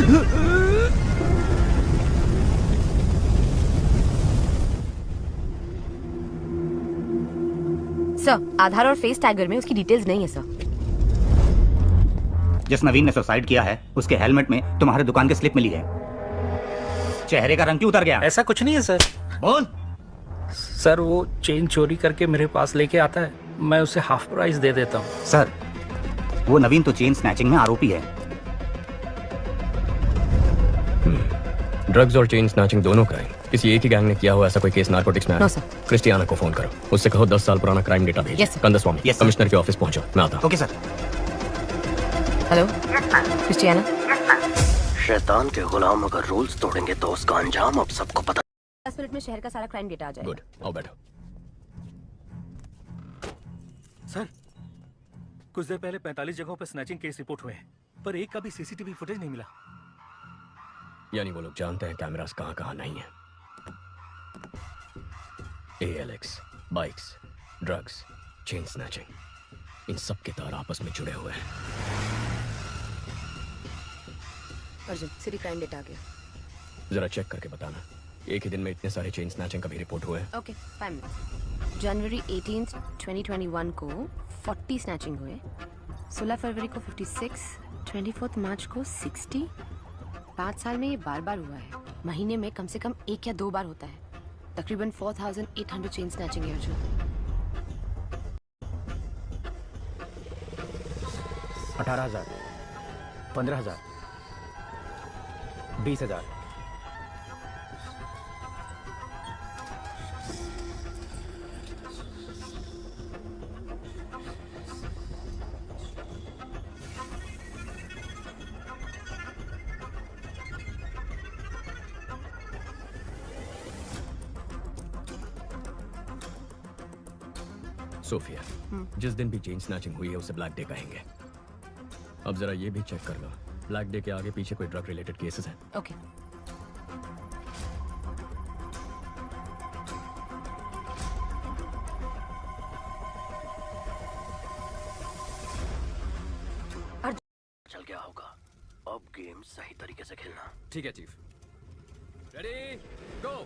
Sir, आधार और face tagger में उसकी डिटेल्स नहीं है सर। जिस नवीन ने सुसाइड किया है उसके हेलमेट में तुम्हारे दुकान की स्लिप मिली है। चेहरे का रंग क्यों उतर गया? ऐसा कुछ नहीं है सर। बोल। सर वो चेन चोरी करके मेरे पास लेके आता है, मैं उसे हाफ प्राइस दे देता हूँ। सर, वो नवीन तो चेन स्नैचिंग में आरोपी है। ड्रग्स और चेन स्नैचिंग दोनों क्राइम किसी एक ही गैंग ने किया हुआ ऐसा कोई केस नारकोटिक्स में? No sir. क्रिस्टियाना को फोन करो, उससे कहो 10 साल पुराना क्राइम डेटा भेज। कंदस्वामी, कमिश्नर के ऑफिस पहुंचो, मैं आता हूं। Okay sir. Hello Christiana. शैतान के गुलाम अगर रूल्स तोड़ेंगे तो उसका अंजाम अब सबको पता। 10 मिनट में शहर का सारा क्राइम डेटा आ जाएगा। गुड, आओ बैठो। सर, कुछ देर पहले 45 जगहों पर स्नैचिंग केस रिपोर्ट हुए हैं, पर एक का भी सीसीटीवी फुटेज नहीं मिला। यानी वो लोग जानते हैं कैमरास कहां कहां नहीं है। ALX, bikes, drugs, chain snatching, इन सब के तार आपस में जुड़े हुए हैं। अर्जुन, सिटी क्राइम डेटा आ गया। जरा चेक करके बताना, एक ही दिन में इतने सारे चेन स्नैचिंग का भी रिपोर्ट हुए हैं? Okay, 5 minutes. जनवरी 18, 2021 को 40 स्नैचिंग हुए, 16 फरवरी को 56, 24 मार्च को 60। 5 साल में ये बार बार हुआ है। महीने में कम से कम 1 या 2 बार होता है। तकरीबन 4800 चेन स्नैचिंग है अर्जुन। 18,000, 15,000, 20,000। सोफिया, जिस दिन भी चेन स्नैचिंग हुई है उसे ब्लैक डे कहेंगे। अब जरा ये भी चेक कर लो, ब्लैक डे के आगे पीछे कोई ड्रग रिलेटेड केसेस हैं? ओके। चल गया होगा। अब गेम सही तरीके से खेलना। ठीक है चीफ। रेडी, गो।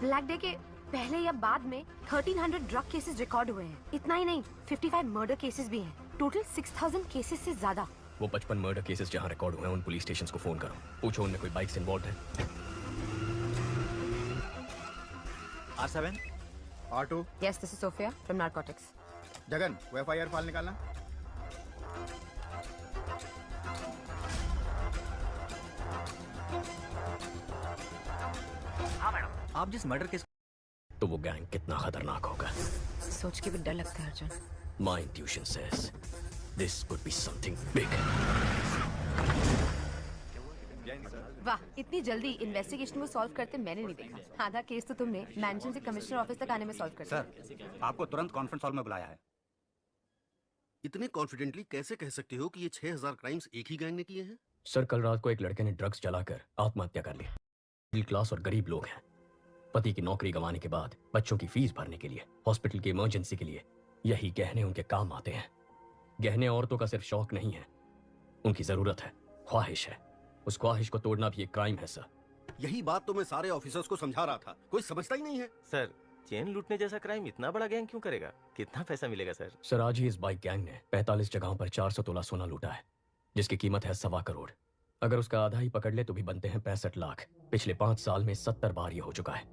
ब्लैक डे के पहले या बाद में 1300 ड्रग केसेस रिकॉर्ड हुए हैं। इतना ही नहीं, 55 मर्डर केसेस भी हैं। टोटल 6000 केसेस से ज्यादा। वो 55 मर्डर केसेस जहां रिकॉर्ड हुए हैं उन पुलिस स्टेशंस को फोन करो, पूछो उनमें कोई बाइक्स इन्वॉल्व है। R7, R2। Yes, this is Sophia from narcotics. Jagan, वो FIR फाइल निकालना। हाँ मैडम। आप जिस मर्डर केस तो वो गैंग कितना खतरनाक होगा, सोच के भी डर लगता है Arjun. My intuition says this could be something big. वाह, इतनी जल्दी इन्वेस्टिगेशन को सॉल्व करते मैंने नहीं देखा। आधा केस तो तुमने मैंशन से कमिश्नर ऑफिस तक आने में सॉल्व कर दिया। सर, आपको तुरंत कॉन्फ्रेंस हॉल में बुलाया है। इतने कॉन्फिडेंटली कैसे कह सकते हो कि ये 6000 क्राइम्स एक ही गैंग ने किए हैं? सर, कल रात को एक लड़के ने ड्रग्स चलाकर आत्महत्या कर ली। मिडिल क्लास और गरीब लोग हैं। पति की नौकरी गंवाने के बाद बच्चों की फीस भरने के लिए, हॉस्पिटल की इमरजेंसी के लिए यही गहने उनके काम आते हैं। गहने औरतों का सिर्फ शौक नहीं है, उनकी जरूरत है, ख्वाहिश है। उस ख्वाहिश को तोड़ना भी एक क्राइम है सर। यही बात तो मैं सारे ऑफिसर्स को समझा रहा था, कोई समझता ही नहीं है। सर, चेन लूटने जैसा क्राइम इतना बड़ा गैंग क्यों करेगा? कितना पैसा मिलेगा सर? सर, आज ही इस बाइक गैंग ने 45 जगहों पर 400 तोला सोना लूटा है, जिसकी कीमत है 1.25 करोड़। अगर उसका आधा ही पकड़ ले तो भी बनते हैं 65 लाख। पिछले 5 साल में 70 बार ये हो चुका है।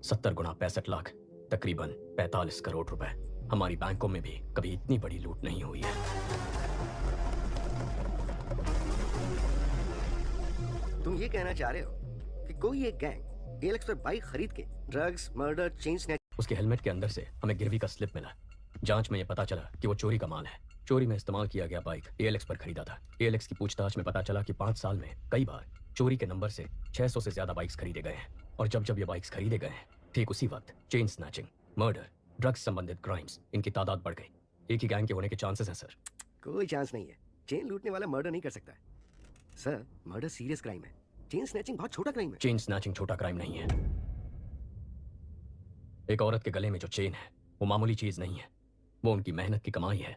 70 गुना 65 लाख, तकरीबन 45 करोड़ रुपए। हमारी बैंकों में भी कभी इतनी बड़ी लूट नहीं हुई है। तुम ये कहना चाह रहे हो कि कोई एक गैंग एलेक्स पर बाइक खरीद के ड्रग्स, मर्डर, चेन स्नैच। उसके हेलमेट के अंदर से हमें गिरवी का स्लिप मिला। जांच में यह पता चला कि वो चोरी का माल है। चोरी में इस्तेमाल किया गया बाइक एलेक्स पर खरीदा था। एलेक्स की पूछताछ में पता चला कि 5 साल में कई बार चोरी के नंबर से 600 से ज्यादा बाइक्स खरीदे गए हैं। और जब जब ये बाइक्स खरीदे गए हैं, ठीक उसी वक्त चेन स्नैचिंग, मर्डर, ड्रग्स संबंधित क्राइम्स, इनकी तादाद बढ़ गई। एक ही गैंग के होने के चांसेस हैं सर। कोई चांस नहीं है। चेन लूटने वाला मर्डर नहीं कर सकता है सर। मर्डर सीरियस क्राइम है, चेन स्नैचिंग बहुत छोटा क्राइम है। चेन स्नैचिंग छोटा क्राइम नहीं है। एक औरत के गले में जो चेन है वो मामूली चीज नहीं है, वो उनकी मेहनत की कमाई है।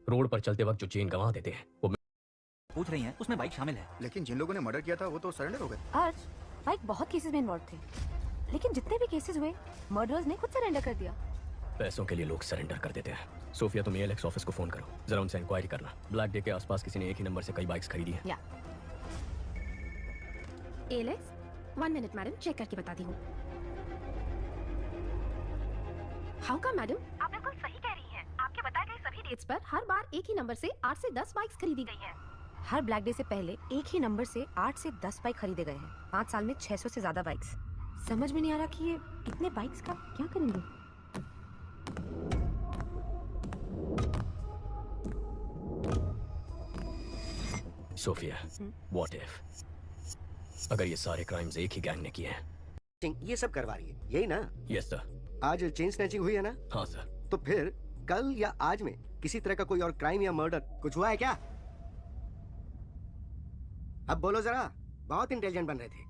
रोड पर चलते वक्त जो चेन गंवा देते हैं वो पूछ रही हैं उसमें बाइक शामिल है। लेकिन जिन लोगों ने मर्डर किया था वो तो सरेंडर हो गए। अर्ज, बाइक बहुत केसेस में इन्वॉल्व थे, लेकिन जितने भी केसेस हुए मर्डरर्स ने खुद सरेंडर कर दिया। पैसों के लिए लोग सरेंडर कर देते हैं। सोफिया, तुम एलेक्स ऑफिस को फोन करो, जरा उनसे इंक्वायरी करना। ब्लैक डे के आसपास किसी ने एक ही नंबर से कई बाइक्स खरीदी है। या एलेक्स 1 मिनट मैडम, चेक करके बताती हूँ। हाउ का मैडम? आप बिल्कुल सही कह रही हैं। आपके बताए गए सभी डेट्स पर हर बार एक ही नंबर से 8 से 10 बाइक्स खरीदी गई हैं। हर ब्लैक डे से पहले एक ही नंबर से 8 से 10 बाइक खरीदे गए हैं। 5 साल में 600 से ज्यादा बाइक्स। समझ में नहीं आ रहा कि ये इतने बाइक्स का क्या करेंगे। सोफिया, व्हाट इफ अगर ये सारे क्राइम्स एक ही गैंग ने किए हैं? ये सब करवा रही है, यही ना? Yes sir. आज चेन स्नैचिंग हुई है ना? हाँ सर। तो फिर कल या आज में किसी तरह का कोई और क्राइम या मर्डर कुछ हुआ है क्या? अब बोलो जरा, बहुत इंटेलिजेंट बन रहे थे।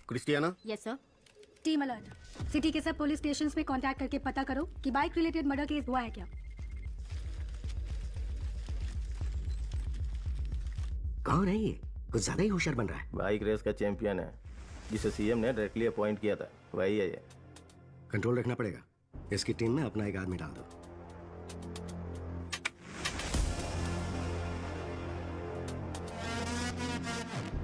Christiana, yes sir. Team alert. City के सब पुलिस स्टेशंस में कांटेक्ट करके पता करो कि बाइक रिलेटेड मर्डर केस हुआ है क्या। कौन है ये? कुछ ज्यादा ही होशियार बन रहा है। बाइक रेस का चैंपियन है, जिसे सीएम ने डायरेक्टली अपॉइंट किया था, वही है ये। कंट्रोल रखना पड़ेगा। इसकी टीम में अपना एक आदमी डाल दो।